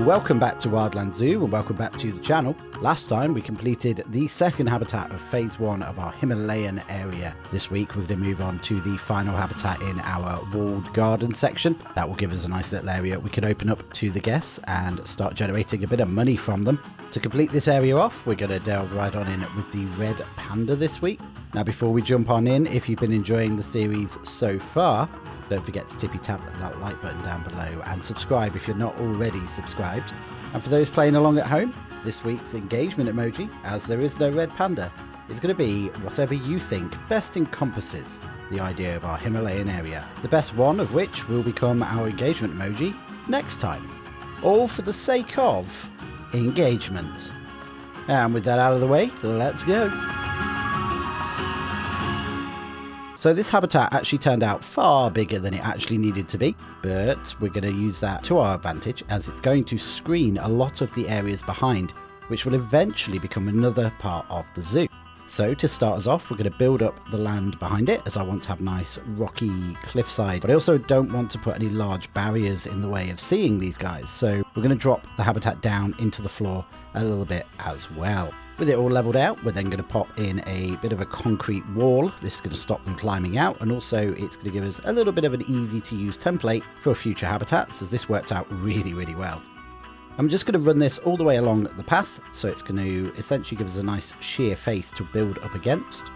welcome back to Wildlands Zoo and welcome back to the channel. Last time we completed the second habitat of phase 1 of our Himalayan area. This week we're going to move on to the final habitat in our walled garden section. That will give us a nice little area we can open up to the guests and start generating a bit of money from them. To complete this area off, we're going to delve right on in with the Red Panda this week. Now before we jump on in, if you've been enjoying the series so far, don't forget to tippy tap that like button down below and subscribe if you're not already subscribed. And for those playing along at home, this week's engagement emoji, as there is no Red Panda, is going to be whatever you think best encompasses the idea of our Himalayan area. The best one of which will become our engagement emoji next time. All for the sake of engagement. And with that out of the way, let's go. So this habitat actually turned out far bigger than it actually needed to be, but we're going to use that to our advantage as it's going to screen a lot of the areas behind, which will eventually become another part of the zoo. So to start us off, we're going to build up the land behind it as I want to have nice rocky cliffside, but I also don't want to put any large barriers in the way of seeing these guys. So we're going to drop the habitat down into the floor a little bit as well. With it all leveled out, we're then going to pop in a bit of a concrete wall. This is going to stop them climbing out, and also it's going to give us a little bit of an easy to use template for future habitats, as this works out really well. I'm just going to run this all the way along the path, so it's going to essentially give us a nice sheer face to build up against.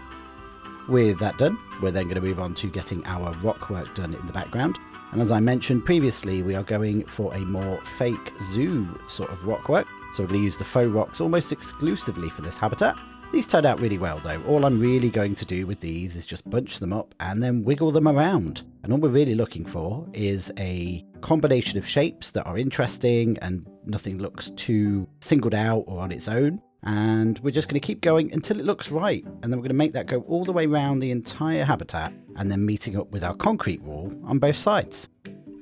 With that done, we're then going to move on to getting our rock work done in the background. And as I mentioned previously, we are going for a more fake zoo sort of rock work. So we're going to use the faux rocks almost exclusively for this habitat. These turned out really well though. All I'm really going to do with these is just bunch them up and then wiggle them around. And all we're really looking for is a combination of shapes that are interesting and nothing looks too singled out or on its own. And we're just going to keep going until it looks right. And then we're going to make that go all the way around the entire habitat and then meeting up with our concrete wall on both sides.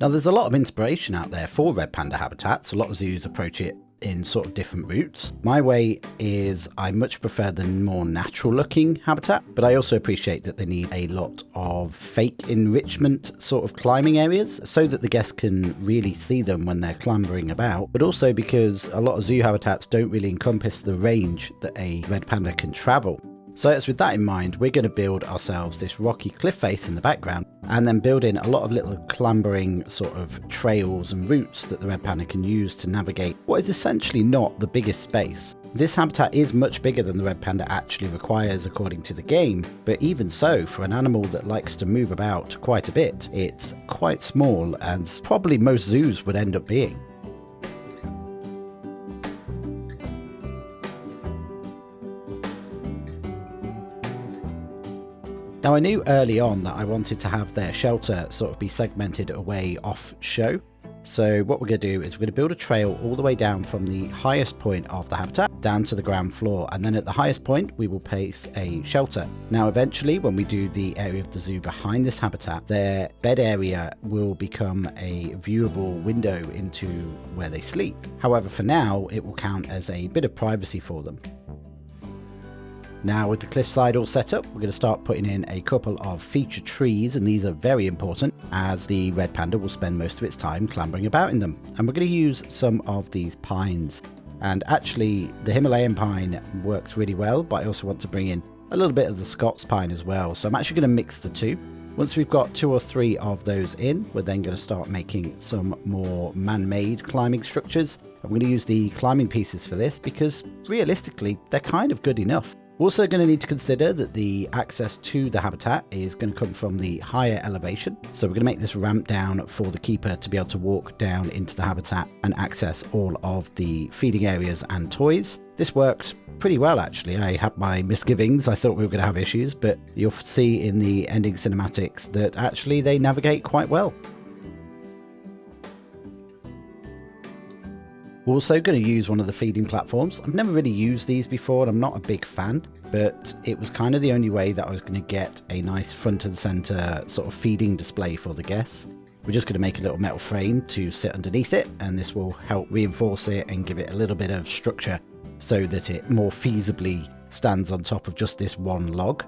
Now there's a lot of inspiration out there for Red Panda habitats. A lot of zoos approach it in sort of different routes. My way is I much prefer the more natural looking habitat, but I also appreciate that they need a lot of fake enrichment sort of climbing areas so that the guests can really see them when they're clambering about, but also because a lot of zoo habitats don't really encompass the range that a red panda can travel. So it's with that in mind, we're going to build ourselves this rocky cliff face in the background and then build in a lot of little clambering sort of trails and routes that the red panda can use to navigate what is essentially not the biggest space. This habitat is much bigger than the red panda actually requires according to the game, but even so, for an animal that likes to move about quite a bit, it's quite small, as probably most zoos would end up being. Now I knew early on that I wanted to have their shelter sort of be segmented away off show. So what we're going to do is we're going to build a trail all the way down from the highest point of the habitat down to the ground floor, and then at the highest point we will place a shelter. Now eventually when we do the area of the zoo behind this habitat, their bed area will become a viewable window into where they sleep. However, for now it will count as a bit of privacy for them. Now with the cliffside all set up, we're going to start putting in a couple of feature trees, and these are very important as the red panda will spend most of its time clambering about in them. And we're going to use some of these pines. And actually the Himalayan pine works really well, but I also want to bring in a little bit of the Scots pine as well. So I'm actually going to mix the two. Once we've got 2 or 3 of those in, we're then going to start making some more man-made climbing structures. I'm going to use the climbing pieces for this because realistically they're kind of good enough. We're also going to need to consider that the access to the habitat is going to come from the higher elevation. So we're going to make this ramp down for the keeper to be able to walk down into the habitat and access all of the feeding areas and toys. This worked pretty well actually. I had my misgivings. I thought we were going to have issues, but you'll see in the ending cinematics that actually they navigate quite well. We're also going to use one of the feeding platforms. I've never really used these before and I'm not a big fan, but it was kind of the only way that I was going to get a nice front and center sort of feeding display for the guests. We're just going to make a little metal frame to sit underneath it, and this will help reinforce it and give it a little bit of structure so that it more feasibly stands on top of just this one log.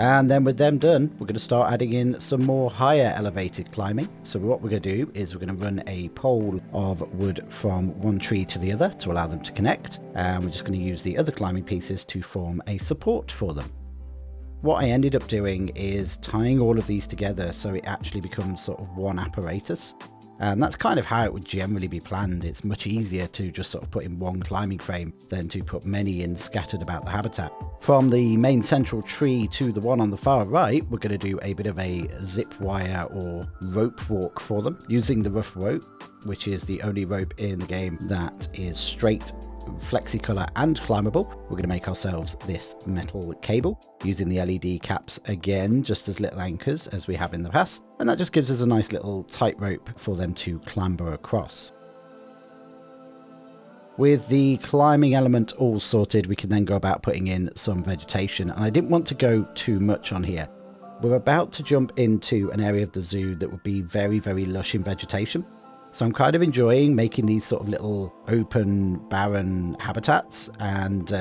And then with them done, we're going to start adding in some more higher elevated climbing. So what we're going to do is we're going to run a pole of wood from one tree to the other to allow them to connect. And we're just going to use the other climbing pieces to form a support for them. What I ended up doing is tying all of these together so it actually becomes sort of one apparatus. And that's kind of how it would generally be planned. It's much easier to just sort of put in one climbing frame than to put many in scattered about the habitat. From the main central tree to the one on the far right, we're going to do a bit of a zip wire or rope walk for them using the rough rope, which is the only rope in the game that is straight, flexi-color and climbable. We're going to make ourselves this metal cable using the LED caps again, just as little anchors as we have in the past, and that just gives us a nice little tightrope for them to clamber across. With the climbing element all sorted, we can then go about putting in some vegetation, and I didn't want to go too much on here. We're about to jump into an area of the zoo that would be very, very lush in vegetation. So I'm kind of enjoying making these sort of little open, barren habitats, and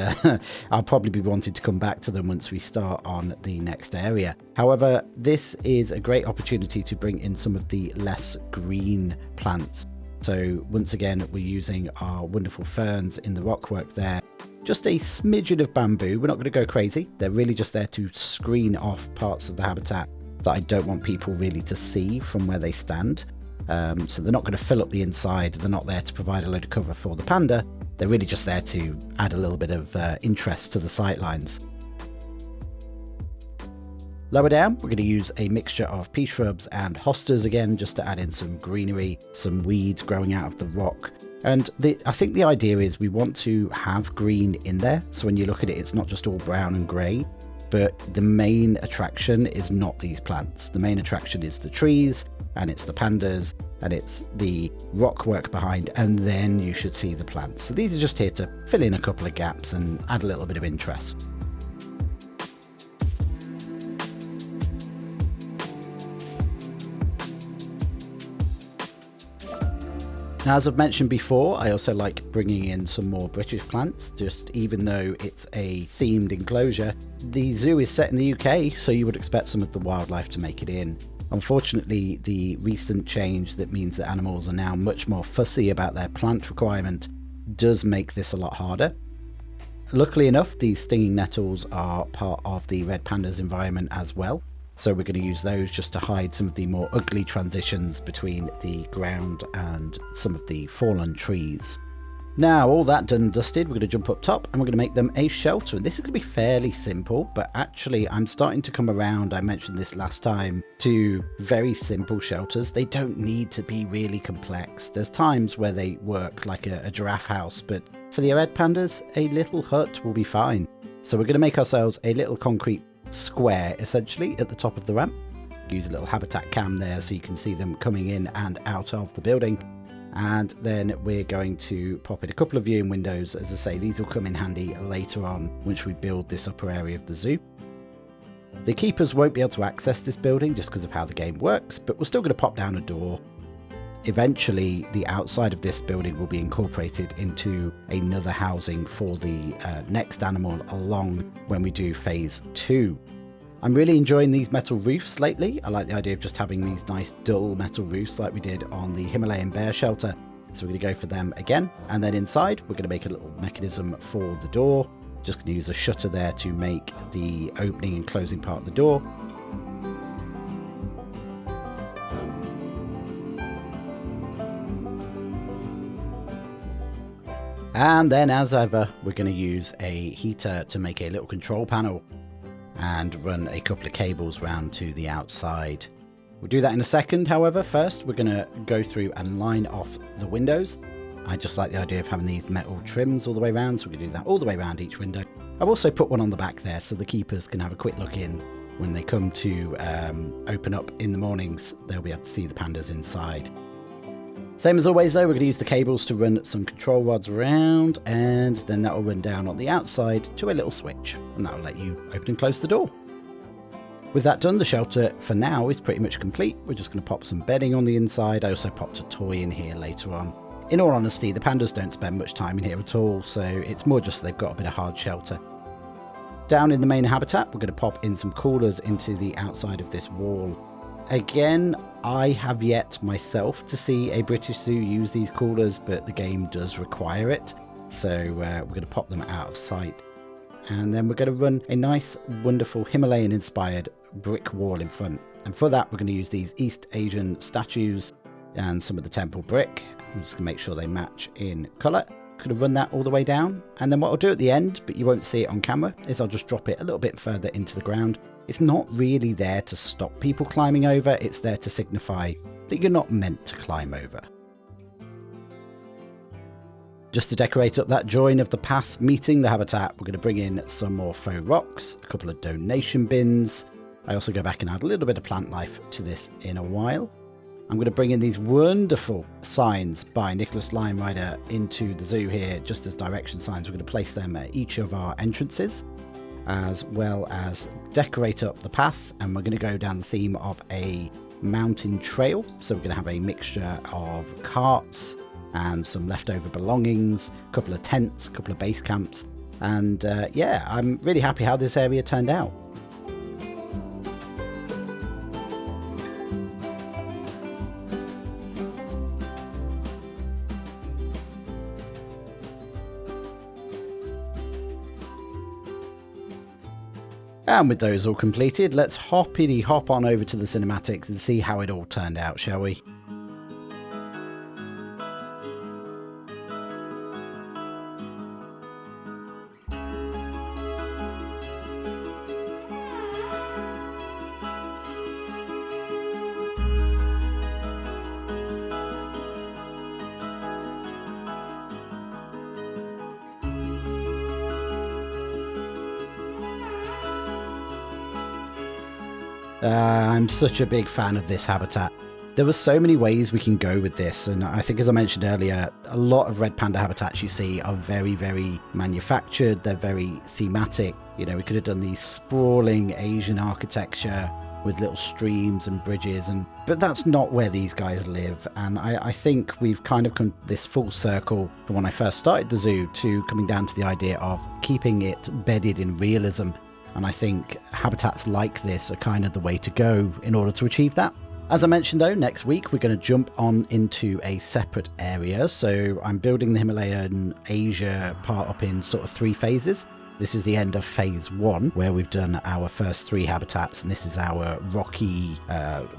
I'll probably be wanting to come back to them once we start on the next area. However, this is a great opportunity to bring in some of the less green plants. So once again, we're using our wonderful ferns in the rockwork there. Just a smidgen of bamboo. We're not going to go crazy. They're really just there to screen off parts of the habitat that I don't want people really to see from where they stand. So they're not going to fill up the inside. They're not there to provide a load of cover for the panda. They're really just there to add a little bit of interest to the sightlines. Lower down, we're going to use a mixture of pea shrubs and hostas again, just to add in some greenery, some weeds growing out of the rock. And I think the idea is we want to have green in there. So when you look at it, it's not just all brown and grey. But the main attraction is not these plants. The main attraction is the trees, and it's the pandas, and it's the rock work behind, and then you should see the plants. So these are just here to fill in a couple of gaps and add a little bit of interest. Now, as I've mentioned before, I also like bringing in some more British plants. Just even though it's a themed enclosure, the zoo is set in the UK, so you would expect some of the wildlife to make it in. Unfortunately, the recent change that means that animals are now much more fussy about their plant requirement does make this a lot harder. Luckily enough, these stinging nettles are part of the Red Panda's environment as well. So we're going to use those just to hide some of the more ugly transitions between the ground and some of the fallen trees. Now, all that done and dusted, we're going to jump up top and we're going to make them a shelter. And this is going to be fairly simple, but actually I'm starting to come around, I mentioned this last time, to very simple shelters. They don't need to be really complex. There's times where they work like a giraffe house, but for the red pandas, a little hut will be fine. So we're going to make ourselves a little concrete square, essentially, at the top of the ramp. Use a little habitat cam there so you can see them coming in and out of the building. And then we're going to pop in a couple of viewing windows. As I say, these will come in handy later on once we build this upper area of the zoo. The keepers won't be able to access this building just because of how the game works, but we're still going to pop down a door. Eventually, the outside of this building will be incorporated into another housing for the next animal along when we do phase 2. I'm really enjoying these metal roofs lately. I like the idea of just having these nice dull metal roofs like we did on the Himalayan bear shelter. So we're going to go for them again. And then inside, we're going to make a little mechanism for the door. Just going to use a shutter there to make the opening and closing part of the door. And then, as ever, we're going to use a heater to make a little control panel and run a couple of cables round to the outside. We'll do that in a second. However, first we're going to go through and line off the windows. I just like the idea of having these metal trims all the way around, so we're going to do that all the way around each window. I've also put one on the back there so the keepers can have a quick look in when they come to open up in the mornings. They'll be able to see the pandas inside. Same as always though, we're going to use the cables to run some control rods around, and then that will run down on the outside to a little switch, and that will let you open and close the door. With that done, the shelter for now is pretty much complete. We're just going to pop some bedding on the inside. I also popped a toy in here later on. In all honesty, the pandas don't spend much time in here at all, so it's more just they've got a bit of hard shelter. Down in the main habitat, we're going to pop in some coolers into the outside of this wall. Again, I have yet myself to see a British zoo use these coolers, but the game does require it. So we're going to pop them out of sight. And then we're going to run a nice, wonderful Himalayan-inspired brick wall in front. And for that, we're going to use these East Asian statues and some of the temple brick. I'm just going to make sure they match in colour. Going to run that all the way down. And then what I'll do at the end, but you won't see it on camera, is I'll just drop it a little bit further into the ground. It's not really there to stop people climbing over. It's there to signify that you're not meant to climb over. Just to decorate up that join of the path meeting the habitat, we're going to bring in some more faux rocks, a couple of donation bins. I also go back and add a little bit of plant life to this in a while. I'm going to bring in these wonderful signs by Nicholas Lime Rider into the zoo here, just as direction signs. We're going to place them at each of our entrances, as well as decorate up the path. And we're going to go down the theme of a mountain trail. So we're going to have a mixture of carts and some leftover belongings, a couple of tents, a couple of base camps. And yeah, I'm really happy how this area turned out. And with those all completed, let's hoppity hop on over to the cinematics and see how it all turned out, shall we? I'm such a big fan of this habitat. There were so many ways we can go with this, and I think, as I mentioned earlier, a lot of red panda habitats you see are very, very manufactured. They're very thematic. You know, we could have done these sprawling Asian architecture with little streams and bridges, but that's not where these guys live. And I think we've kind of come this full circle from when I first started the zoo to coming down to the idea of keeping it bedded in realism. And I think habitats like this are kind of the way to go in order to achieve that. As I mentioned though, next week we're going to jump on into a separate area. So I'm building the Himalayan Asia part up in sort of 3 phases. This is the end of phase 1, where we've done our first 3 habitats, and this is our rocky,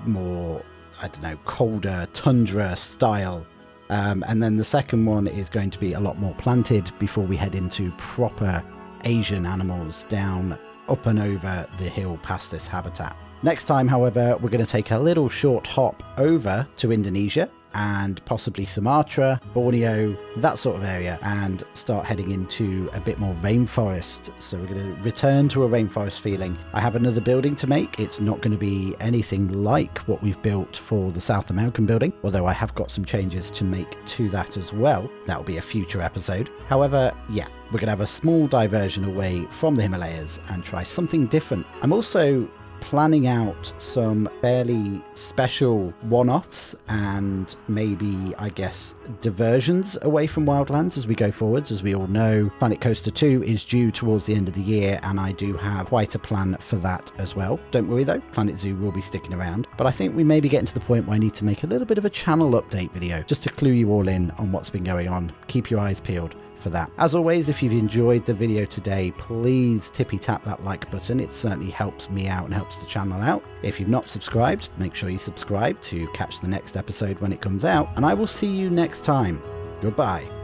more, I don't know, colder tundra style. And then the second one is going to be a lot more planted before we head into proper Asian animals down up and over the hill past this habitat. Next time, however, we're going to take a little short hop over to Indonesia and possibly Sumatra, Borneo, that sort of area, and start heading into a bit more rainforest. So we're going to return to a rainforest feeling. I have another building to make. It's not going to be anything like what we've built for the South American building, although I have got some changes to make to that as well. That will be a future episode. However, yeah, we're going to have a small diversion away from the Himalayas and try something different. I'm also planning out some fairly special one-offs and maybe, I guess, diversions away from Wildlands as we go forwards. As we all know, Planet Coaster 2 is due towards the end of the year, and I do have quite a plan for that as well. Don't worry though, Planet Zoo will be sticking around, but I think we may be getting to the point where I need to make a little bit of a channel update video just to clue you all in on what's been going on. Keep your eyes peeled for that. As always, if you've enjoyed the video today, please tippy tap that like button. It certainly helps me out and helps the channel out. If you've not subscribed, make sure you subscribe to catch the next episode when it comes out, and I will see you next time. Goodbye.